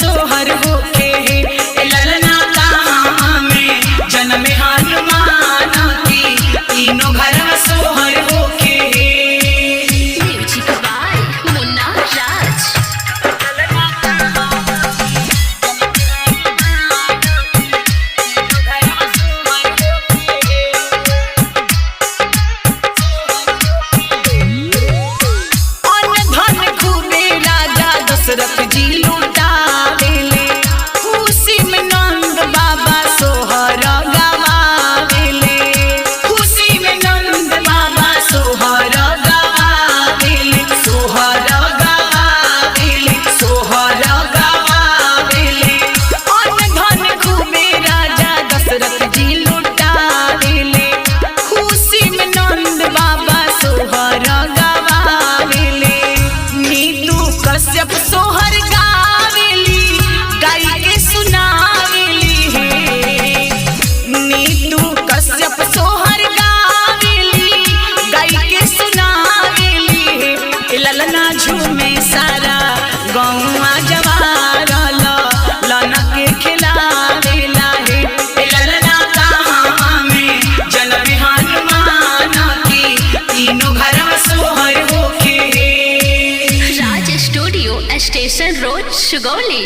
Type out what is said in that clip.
सोहर होके ललना कहाँ में जन्म हनुमान की तीनों घर में सोहर होके। म्यूजिक बाय मुन्ना राज। दशरथ जी लुटावेले खुशी में नंद बाबा सोहर गवावेले, खुशी में नंद बाबा सोहर गवावेले, सोहर गवावेले, सोहर गवावेले। अन्न धन खूबे राजा दशरथ जी लुटावेले खुशी में नंद बाबा सोहर गवावेले। नीतू कश्यप सोहर गावेली गाई के सुनावेली है, नीतू कश्यप सोहर गावेली गाई के सुनावेली है। ललना झूमे सारा गौवा जवार ललना के खिलावेला है। ललना कहाँ में जन्म हनुमान की तीनों घर में सोहर होके। राज स्टूडियो स्टेशन रोड सुगौली।